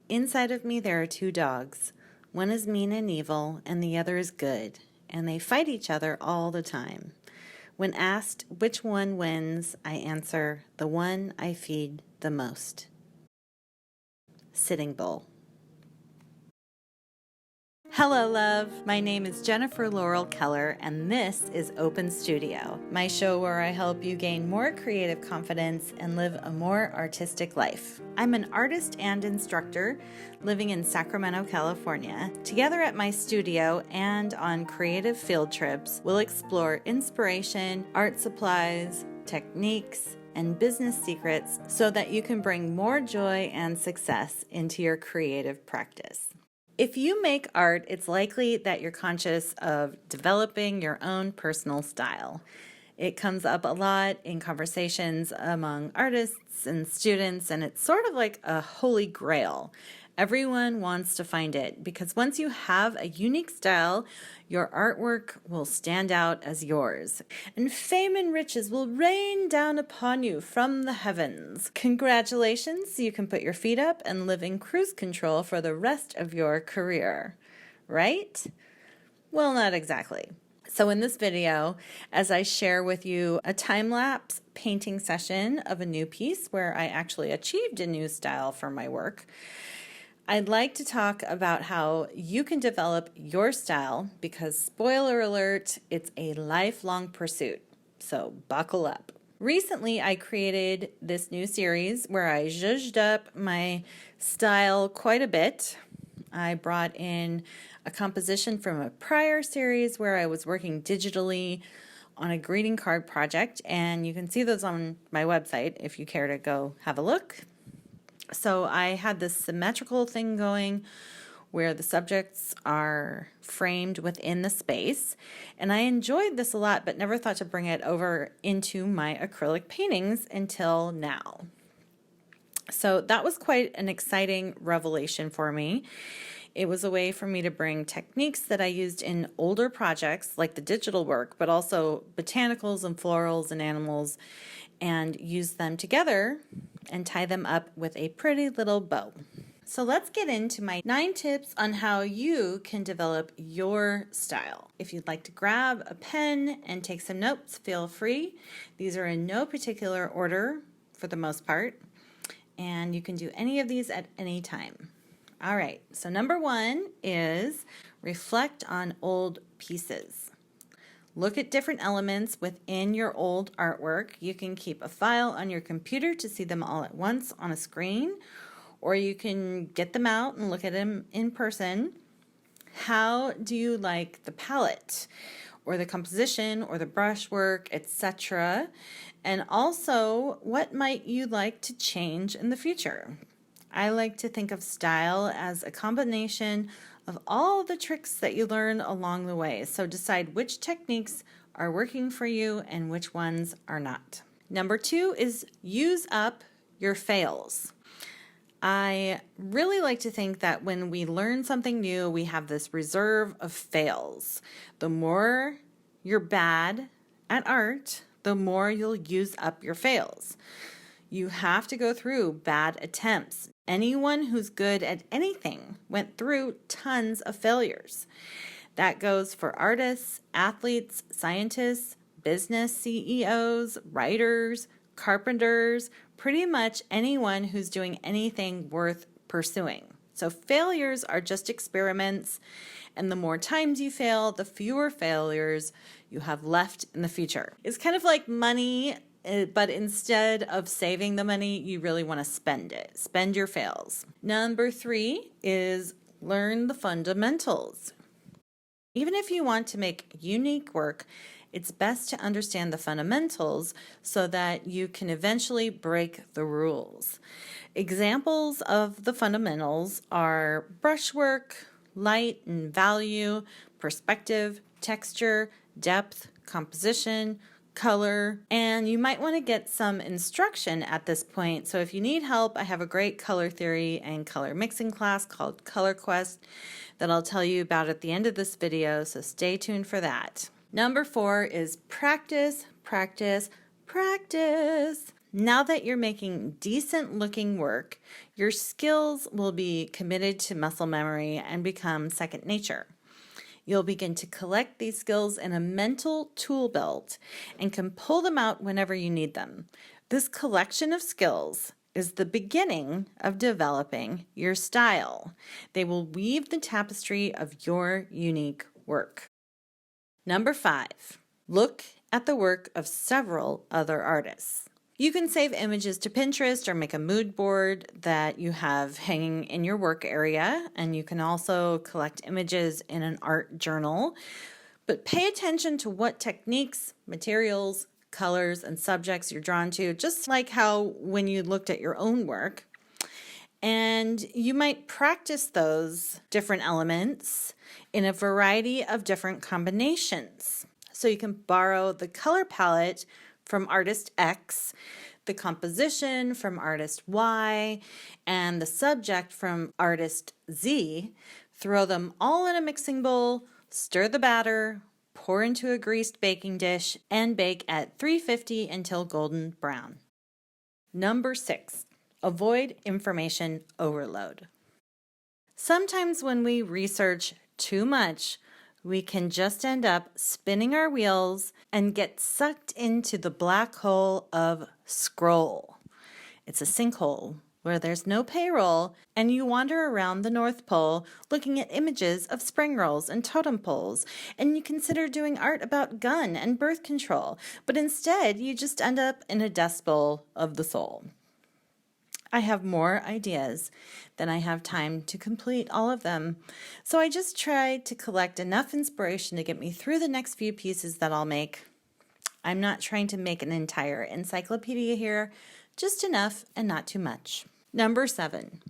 Inside of me there are two dogs. One is mean and evil, and the other is good, and they fight each other all the time. When asked which one wins, I answer, the one I feed the most. Sitting Bull. Hello, love. My name is Jennifer Laurel Keller, and this is Open Studio, my show where I help you gain more creative confidence and live a more artistic life. I'm an artist and instructor living in Sacramento, California. Together at my studio and on creative field trips, we'll explore inspiration, art supplies, techniques, and business secrets so that you can bring more joy and success into your creative practice. If you make art, it's likely that you're conscious of developing your own personal style. It comes up a lot in conversations among artists and students, and it's sort of like a holy grail. Everyone wants to find it because once you have a unique style, your artwork will stand out as yours, and fame and riches will rain down upon you from the heavens. Congratulations, you can put your feet up and live in cruise control for the rest of your career, right? Well, not exactly. So in this video, as I share with you a time-lapse painting session of a new piece where I actually achieved a new style for my work, I'd like to talk about how you can develop your style because, spoiler alert, it's a lifelong pursuit. So buckle up. Recently, I created this new series where I zhuzhed up my style quite a bit. I brought in a composition from a prior series where I was working digitally on a greeting card project, and you can see those on my website if you care to go have a look. So I had this symmetrical thing going where the subjects are framed within the space, and I enjoyed this a lot but never thought to bring it over into my acrylic paintings until now. So that was quite an exciting revelation for me. It was a way for me to bring techniques that I used in older projects like the digital work, but also botanicals and florals and animals, and use them together and tie them up with a pretty little bow. So let's get into my 9 tips on how you can develop your style. If you'd like to grab a pen and take some notes, feel free. These are in no particular order for the most part, and you can do any of these at any time. All right, so number 1 is reflect on old pieces. Look at different elements within your old artwork. You can keep a file on your computer to see them all at once on a screen, or you can get them out and look at them in person. How do you like the palette, or the composition, or the brushwork, etc.? And also, what might you like to change in the future? I like to think of style as a combination of all the tricks that you learn along the way. So decide which techniques are working for you and which ones are not. Number 2 is use up your fails. I really like to think that when we learn something new, we have this reserve of fails. The more you're bad at art, the more you'll use up your fails. You have to go through bad attempts. Anyone who's good at anything went through tons of failures. That goes for artists, athletes, scientists, business CEOs, writers, carpenters, pretty much anyone who's doing anything worth pursuing. So failures are just experiments, and the more times you fail, the fewer failures you have left in the future. It's kind of like money, but instead of saving the money, you really want to spend it. Spend your fails. Number 3 is learn the fundamentals. Even if you want to make unique work, it's best to understand the fundamentals so that you can eventually break the rules. Examples of the fundamentals are brushwork, light and value, perspective, texture, depth, composition, color, and you might want to get some instruction at this point. So if you need help, I have a great color theory and color mixing class called Color Quest that I'll tell you about at the end of this video, so stay tuned for that. Number 4 is practice, practice, practice. Now that you're making decent looking work, Your skills will be committed to muscle memory and become second nature. You'll begin to collect these skills in a mental tool belt and can pull them out whenever you need them. This collection of skills is the beginning of developing your style. They will weave the tapestry of your unique work. Number 5, look at the work of several other artists. You can save images to Pinterest or make a mood board that you have hanging in your work area, and you can also collect images in an art journal. But pay attention to what techniques, materials, colors, and subjects you're drawn to, just like how when you looked at your own work. And you might practice those different elements in a variety of different combinations. So you can borrow the color palette from artist X, the composition from artist Y, and the subject from artist Z. Throw them all in a mixing bowl, stir the batter, pour into a greased baking dish, and bake at 350 until golden brown. Number 6, avoid information overload. Sometimes when we research too much, we can just end up spinning our wheels and get sucked into the black hole of scroll. It's a sinkhole where there's no payroll, and you wander around the North Pole looking at images of spring rolls and totem poles, and you consider doing art about gun and birth control, but instead you just end up in a dust bowl of the soul. I have more ideas than I have time to complete all of them, so I just tried to collect enough inspiration to get me through the next few pieces that I'll make. I'm not trying to make an entire encyclopedia here, just enough and not too much. Number 7,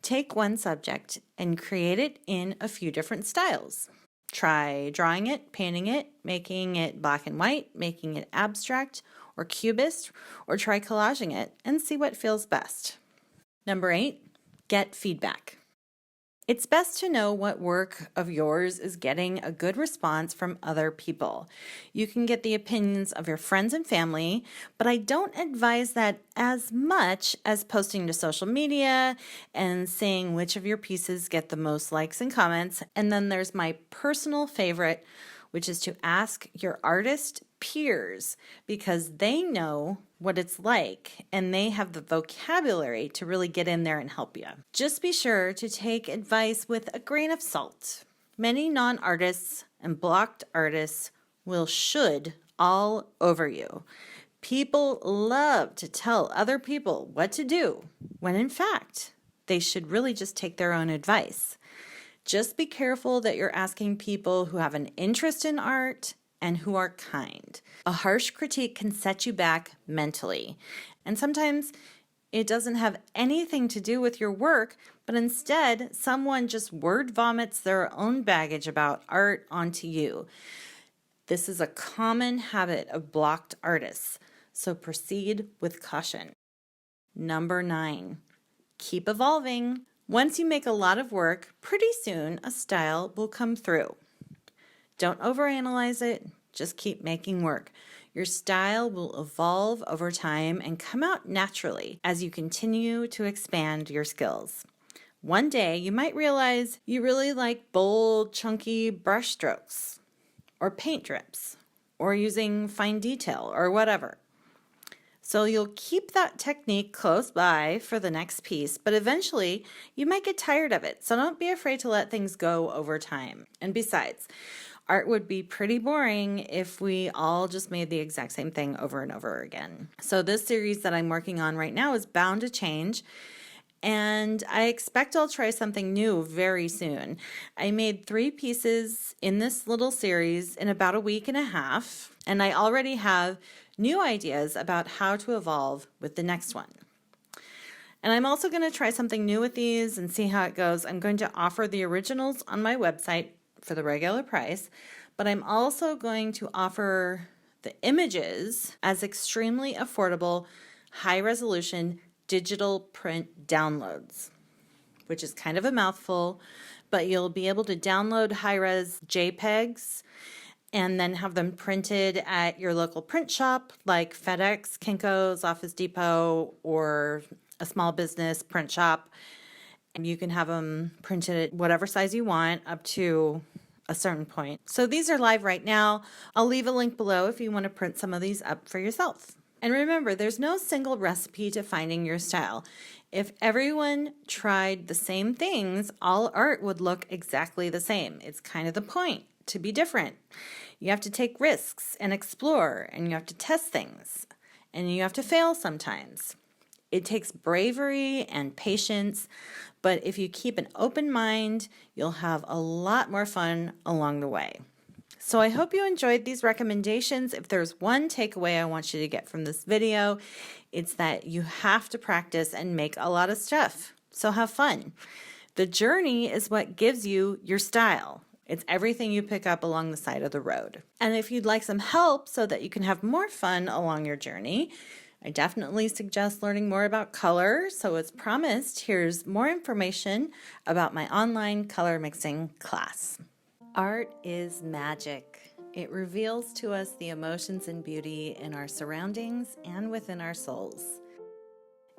take one subject and create it in a few different styles. Try drawing it, painting it, making it black and white, making it abstract or cubist, or try collaging it and see what feels best. Number 8, get feedback. It's best to know what work of yours is getting a good response from other people. You can get the opinions of your friends and family, but I don't advise that as much as posting to social media and seeing which of your pieces get the most likes and comments. And then there's my personal favorite, which is to ask your artist peers, because they know what it's like and they have the vocabulary to really get in there and help you. Just be sure to take advice with a grain of salt. Many non-artists and blocked artists will should all over you. People love to tell other people what to do, when in fact, they should really just take their own advice. Just be careful that you're asking people who have an interest in art and who are kind. A harsh critique can set you back mentally. And sometimes it doesn't have anything to do with your work, but instead someone just word vomits their own baggage about art onto you. This is a common habit of blocked artists, so proceed with caution. Number 9, keep evolving. Once you make a lot of work, pretty soon a style will come through. Don't overanalyze it, just keep making work. Your style will evolve over time and come out naturally as you continue to expand your skills. One day you might realize you really like bold, chunky brush strokes, or paint drips, or using fine detail, or whatever. So you'll keep that technique close by for the next piece, but eventually you might get tired of it, so don't be afraid to let things go over time. And besides, art would be pretty boring if we all just made the exact same thing over and over again. So this series that I'm working on right now is bound to change, and I expect I'll try something new very soon. I made 3 pieces in this little series in about a week and a half, and I already have new ideas about how to evolve with the next one. And I'm also going to try something new with these and see how it goes. I'm going to offer the originals on my website for the regular price, but I'm also going to offer the images as extremely affordable, high-resolution digital print downloads, which is kind of a mouthful, but you'll be able to download high-res JPEGs and then have them printed at your local print shop like FedEx, Kinko's, Office Depot, or a small business print shop, and you can have them printed at whatever size you want up to a certain point. So these are live right now. I'll leave a link below if you want to print some of these up for yourself. And remember, there's no single recipe to finding your style. If everyone tried the same things, all art would look exactly the same. It's kind of the point, to be different. You have to take risks and explore, and you have to test things, and you have to fail sometimes. It takes bravery and patience, but if you keep an open mind, you'll have a lot more fun along the way. So I hope you enjoyed these recommendations. If there's one takeaway I want you to get from this video, it's that you have to practice and make a lot of stuff. So have fun. The journey is what gives you your style. It's everything you pick up along the side of the road. And if you'd like some help so that you can have more fun along your journey, I definitely suggest learning more about color. So as promised, here's more information about my online color mixing class. Art is magic. It reveals to us the emotions and beauty in our surroundings and within our souls.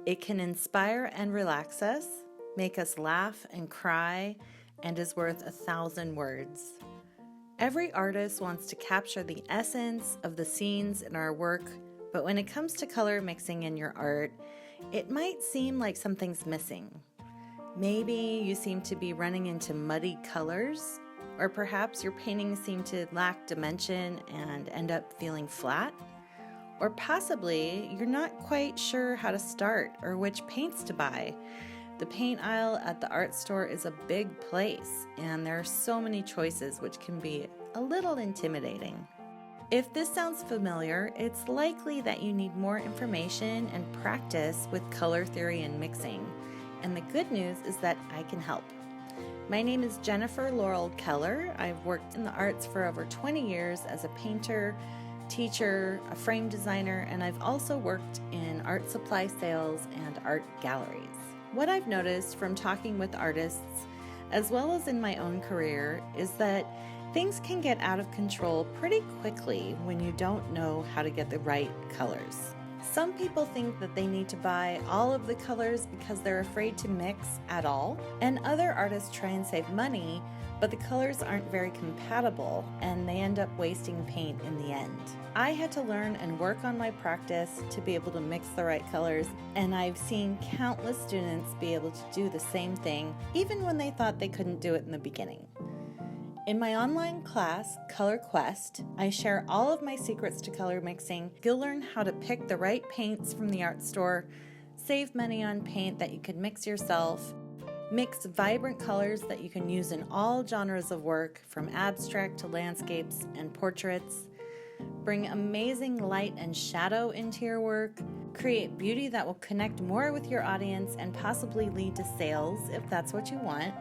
It can inspire and relax us, make us laugh and cry, and is worth 1,000 words. Every artist wants to capture the essence of the scenes in our work, but when it comes to color mixing in your art, it might seem like something's missing. Maybe you seem to be running into muddy colors, or perhaps your paintings seem to lack dimension and end up feeling flat. Or possibly you're not quite sure how to start or which paints to buy. The paint aisle at the art store is a big place, and there are so many choices which can be a little intimidating. If this sounds familiar, it's likely that you need more information and practice with color theory and mixing. And the good news is that I can help. My name is Jennifer Laurel Keller. I've worked in the arts for over 20 years as a painter, teacher, a frame designer, and I've also worked in art supply sales and art galleries. What I've noticed from talking with artists, as well as in my own career, is that things can get out of control pretty quickly when you don't know how to get the right colors. Some people think that they need to buy all of the colors because they're afraid to mix at all, and other artists try and save money, but the colors aren't very compatible and they end up wasting paint in the end. I had to learn and work on my practice to be able to mix the right colors, and I've seen countless students be able to do the same thing even when they thought they couldn't do it in the beginning. In my online class, Color Quest, I share all of my secrets to color mixing. You'll learn how to pick the right paints from the art store, save money on paint that you can mix yourself, mix vibrant colors that you can use in all genres of work, from abstract to landscapes and portraits, bring amazing light and shadow into your work, create beauty that will connect more with your audience and possibly lead to sales if that's what you want.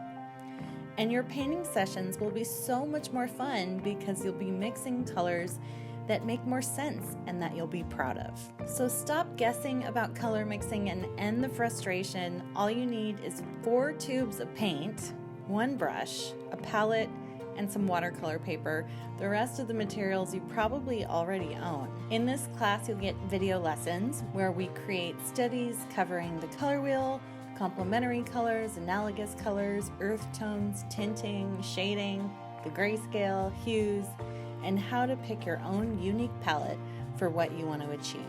And your painting sessions will be so much more fun because you'll be mixing colors that make more sense and that you'll be proud of. So stop guessing about color mixing and end the frustration. All you need is 4 tubes of paint, 1 brush, a palette, and some watercolor paper. The rest of the materials you probably already own. In this class, you'll get video lessons where we create studies covering the color wheel, complementary colors, analogous colors, earth tones, tinting, shading, the grayscale, hues, and how to pick your own unique palette for what you want to achieve.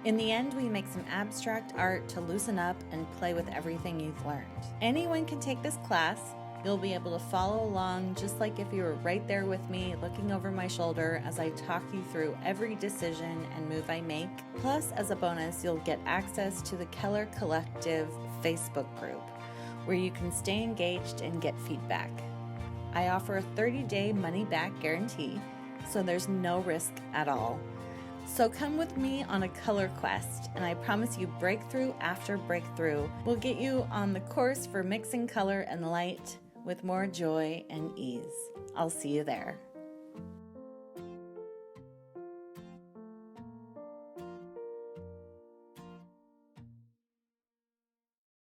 In the end, we make some abstract art to loosen up and play with everything you've learned. Anyone can take this class. You'll be able to follow along just like if you were right there with me, looking over my shoulder as I talk you through every decision and move I make. Plus, as a bonus, you'll get access to the Keller Collective Facebook group, where you can stay engaged and get feedback. I offer a 30-day money-back guarantee, so there's no risk at all. So come with me on a color quest, and I promise you breakthrough after breakthrough will get you on the course for mixing color and light with more joy and ease. I'll see you there.